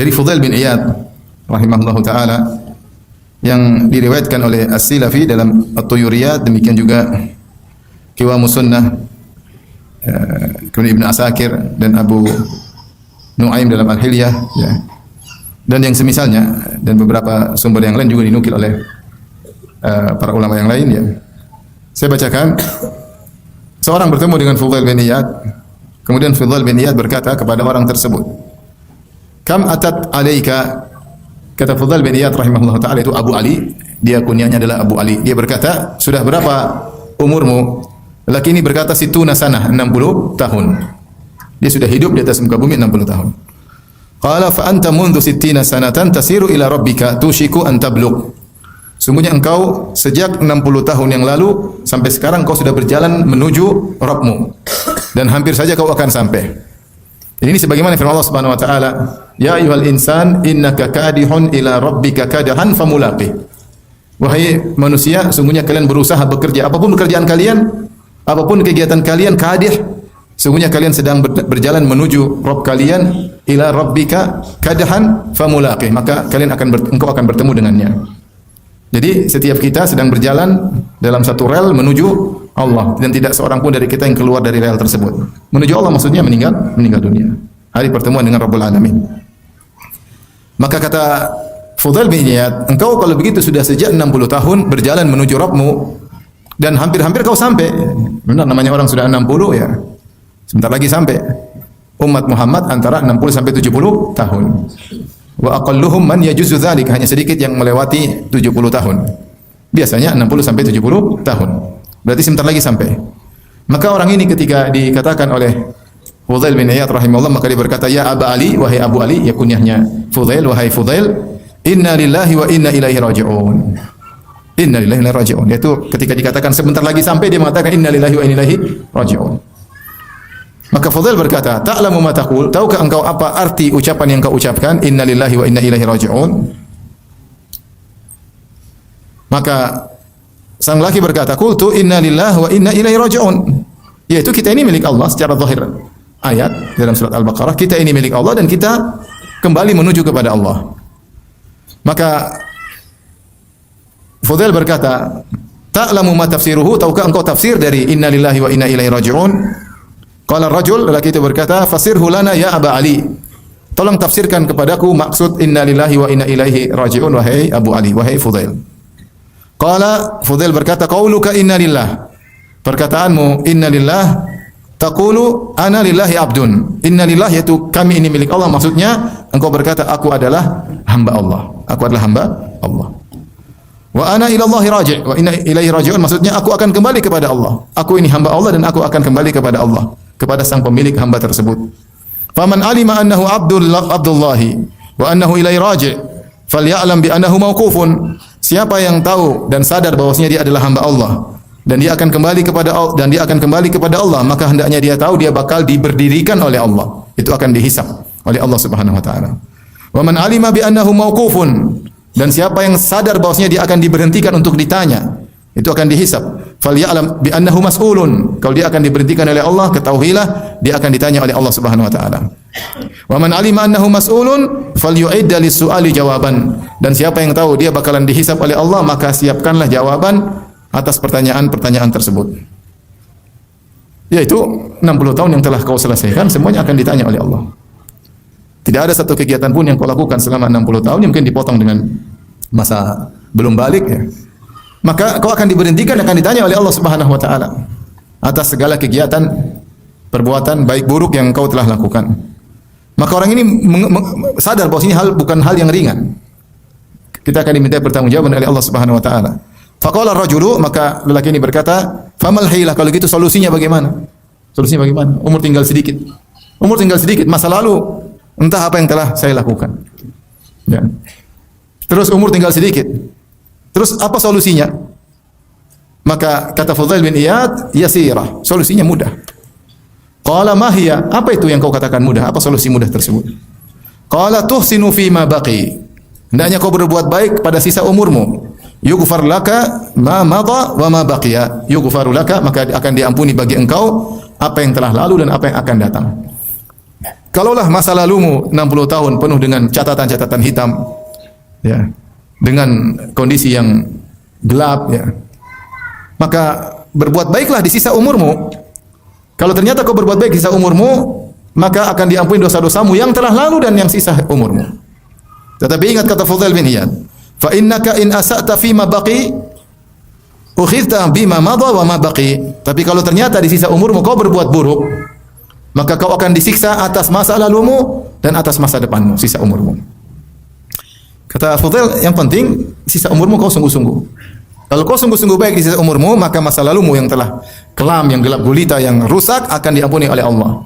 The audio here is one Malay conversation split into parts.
dari Fudail bin Iyad rahimahullahu taala yang diriwayatkan oleh As-Silafi dalam At-Tuyuriyat, demikian juga Qiwamus Sunnah, kemudian Ibnu Asakir dan Abu Nuaim dalam Al-Hilyah, ya. Dan yang semisalnya, dan beberapa sumber yang lain juga dinukil oleh para ulama yang lain, ya. Saya bacakan. Seorang bertemu dengan Fudail bin Iyad, kemudian Fudail bin Iyad berkata kepada orang tersebut, "Kam atat alaika?" Kata Fudail bin Iyad rahimahullah taala, itu Abu Ali, dia kunyahnya adalah Abu Ali. Dia berkata, "Sudah berapa umurmu?" Laki ini berkata, "Situna sanah, 60 tahun." Dia sudah hidup di atas muka bumi 60 tahun. Qala fa anta mundu sittina sanatan tasiru ila rabbika tushiku an tablugh. Sungguhnya engkau sejak 60 tahun yang lalu sampai sekarang kau sudah berjalan menuju Rabbmu dan hampir saja kau akan sampai. Ini sebagaimana firman Allah Subhanahu wa taala, "Ya ayyuhal insan innaka kadihun ila rabbika kadahan famulaqih." Wahai manusia, sungguhnya kalian berusaha bekerja, apapun pekerjaan kalian, apapun kegiatan kalian, kadih, sungguhnya kalian sedang berjalan menuju Rabb kalian, ila rabbika kadahan famulaqih, maka engkau akan bertemu dengannya. Jadi setiap kita sedang berjalan dalam satu rel menuju Allah, dan tidak seorang pun dari kita yang keluar dari rel tersebut. Menuju Allah maksudnya meninggal dunia. Hari pertemuan dengan Rabbul Alamin. Maka kata Fudail bin Iyad, engkau kalau begitu sudah sejak 60 tahun berjalan menuju Rabbmu dan hampir-hampir kau sampai. Benar, namanya orang sudah 60 ya. Sebentar lagi sampai. Umat Muhammad antara 60 sampai 70 tahun. Wa aqalluhum man yajuzu dzalik, hanya sedikit yang melewati 70 tahun. Biasanya 60 sampai 70 tahun. Berarti sebentar lagi sampai. Maka orang ini ketika dikatakan oleh Fudail bin Iyad rahimahullah, maka dia berkata, "Ya Aba Ali, wahai Abu Ali," ya kunyahnya Fudail, "wahai Fudail, inna lillahi wa inna ilaihi raji'un." Inna lillahi wa inna ilaihi raji'un. Yaitu ketika dikatakan sebentar lagi sampai, dia mengatakan inna lillahi wa inna ilaihi raji'un. Maka Fudail berkata, "Ta'lamu ma taqul?" Tahukah engkau apa arti ucapan yang kau ucapkan, inna lillahi wa inna ilaihi raji'un? Maka sang laki berkata, "Qultu inna lillahi wa inna ilaihi raji'un." Yaitu kita ini milik Allah secara zahir. Ayat dalam surat Al-Baqarah, kita ini milik Allah dan kita kembali menuju kepada Allah. Maka Fudail berkata, "Ta'lamu ma tafsiruhu?" Tahukah engkau tafsir dari inna lillahi wa inna ilaihi raji'un? Qala ar-rajul, lelaki itu berkata, "Fasirhu lana ya Aba Ali." Tolong tafsirkan kepadaku maksud inna lillahi wa inna ilaihi raji'un, wahai Abu Ali, wahai Fudail. Qala, Fudail berkata, "Qauluka inna lillah." Perkataanmu inna lillah, taqulu ana lillahi abdun. Inna lillah yaitu kami ini milik Allah, maksudnya engkau berkata aku adalah hamba Allah. Aku adalah hamba Allah. Wa ana ila Allahi raji' wa inna ilaihi raji'un, maksudnya aku akan kembali kepada Allah. Aku ini hamba Allah dan aku akan kembali kepada Allah, kepada sang pemilik hamba tersebut. Faman alima annahu abdullahi wa annahu ilaihi raji' falyalam bi annahu mauqufun. Siapa yang tahu dan sadar bahwasanya dia adalah hamba Allah dan dia akan kembali kepada Allah, maka hendaknya dia tahu dia bakal diberdirikan oleh Allah. Itu akan dihisab oleh Allah Subhanahu wa taala. Wa man alima bi annahu mauqufun, dan siapa yang sadar bahwasanya dia akan diberhentikan untuk ditanya, itu akan dihisab. Falyalam bi annahu mas'ulun. Kalau dia akan diberhentikan oleh Allah, ketahuilah dia akan ditanya oleh Allah Subhanahu wa taala. Wa man alima annahu mas'ulun falyu'idda lis-su'ali jawaban. Dan siapa yang tahu dia bakalan dihisab oleh Allah, maka siapkanlah jawaban atas pertanyaan-pertanyaan tersebut. Yaitu 60 tahun yang telah kau selesaikan, semuanya akan ditanya oleh Allah. Tidak ada satu kegiatan pun yang kau lakukan selama 60 tahun yang mungkin dipotong dengan masa belum balik ya. Maka kau akan diberhentikan, akan ditanya oleh Allah Subhanahu wa taala atas segala kegiatan perbuatan baik buruk yang kau telah lakukan. Maka orang ini sadar bahwa ini bukan hal yang ringan. Kita akan diminta pertanggungjawaban oleh Allah Subhanahu wa taala. Faqala ar-rajulu, maka lelaki ini berkata, "Famal hilah?" Kalau gitu solusinya bagaimana? Solusinya bagaimana? Umur tinggal sedikit. Umur tinggal sedikit, masa lalu entah apa yang telah saya lakukan. Ya. Terus umur tinggal sedikit. Terus apa solusinya? Maka kata Fudail bin Iyad, "Yasirah." Solusinya mudah. Qala ma hiya? Apa itu yang kau katakan mudah? Apa solusi mudah tersebut? Qala tuhsinu fi ma baqi. Hendaknya kau berbuat baik pada sisa umurmu. Yughfar laka ma madha wa ma baqiya. Yughfaru laka, maka akan diampuni bagi engkau apa yang telah lalu dan apa yang akan datang. Kalaulah masa lalumu 60 tahun penuh dengan catatan-catatan hitam, ya, dengan kondisi yang gelap, ya, maka berbuat baiklah di sisa umurmu. Kalau ternyata kau berbuat baik di sisa umurmu, maka akan diampuni dosa-dosamu yang telah lalu dan yang sisa umurmu. Tetapi ingat kata Fudail bin Iyad, fa innaka in asa'ta fi ma baqi ukhidta bima madha wa ma baqi. Tapi kalau ternyata di sisa umurmu kau berbuat buruk, maka kau akan disiksa atas masa lalumu dan atas masa depanmu, sisa umurmu. Kata Fudail, yang penting sisa umurmu kau sungguh-sungguh. Kalau kau sungguh-sungguh baik di sisa umurmu, maka masa lalumu yang telah kelam, yang gelap gulita, yang rusak akan diampuni oleh Allah.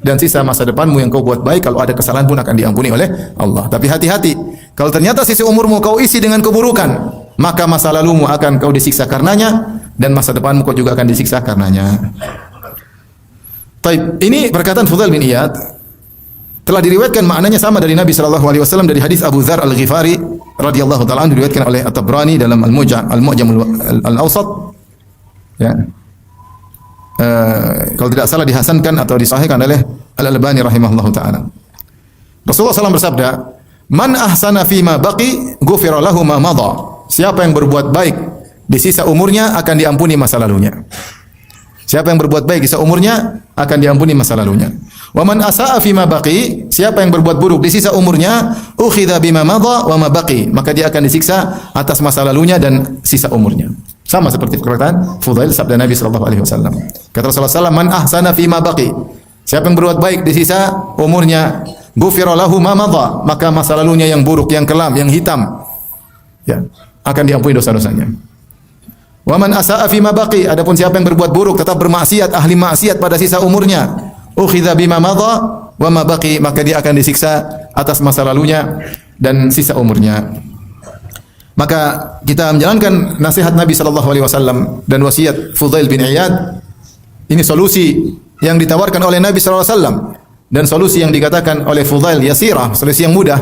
Dan sisa masa depanmu yang kau buat baik, kalau ada kesalahan pun akan diampuni oleh Allah. Tapi hati-hati, kalau ternyata sisa umurmu kau isi dengan keburukan, maka masa lalumu akan kau disiksa karenanya, dan masa depanmu kau juga akan disiksa karenanya. Taib, ini perkataan Fudail bin Iyad telah diriwayatkan maknanya sama dari Nabi sallallahu alaihi wasallam dari hadis Abu Dzar Al-Ghifari radhiyallahu taala anhu, diriwayatkan oleh At-Tabrani dalam Al-Mu'jam Al-Awsat. Ya. Kalau tidak salah dihasankan atau disahihkan oleh Al-Albani rahimahullahu taala. Rasulullah SAW bersabda, "Man ahsana fima baqi, ghufira lahu ma madha." Siapa yang berbuat baik di sisa umurnya akan diampuni masa lalunya. Siapa yang berbuat baik di sisa umurnya akan diampuni masa lalunya. Wa man asaa fima baqi, siapa yang berbuat buruk di sisa umurnya, ukhidha bima madha wa ma baqi, maka dia akan disiksa atas masa lalunya dan sisa umurnya. Sama seperti perkataan Fudail sabda Nabi sallallahu alaihi wasallam. Kata Rasulullah sallallahu alaihi wasallam, "Man ahsana fima baqi." Siapa yang berbuat baik di sisa umurnya, ghufira lahu ma madha, maka masa lalunya yang buruk, yang kelam, yang hitam, ya, akan diampuni dosa-dosanya. Wa man asaa fima baqi, adapun siapa yang berbuat buruk, tetap bermaksiat, ahli maksiat pada sisa umurnya, ukhidha bima madha wa ma baqi, maka dia akan disiksa atas masa lalunya dan sisa umurnya. Maka kita menjalankan nasihat Nabi sallallahu alaihi wasallam dan wasiat Fudail bin Iyad. Ini solusi yang ditawarkan oleh Nabi sallallahu alaihi wasallam dan solusi yang dikatakan oleh Fudail yasirah, solusi yang mudah.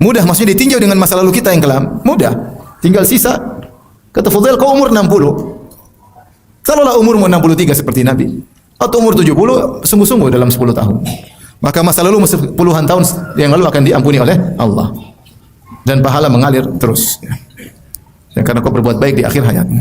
Mudah maksudnya ditinjau dengan masa lalu kita yang kelam, mudah. Tinggal sisa. Kata Fudail, kau umur 60. Kalaulah umurmu 63 seperti Nabi, atau umur 70, sungguh-sungguh dalam 10 tahun. Maka masa lalu puluhan tahun yang lalu akan diampuni oleh Allah. Dan pahala mengalir terus. Ya, karena kau berbuat baik di akhir hayatmu.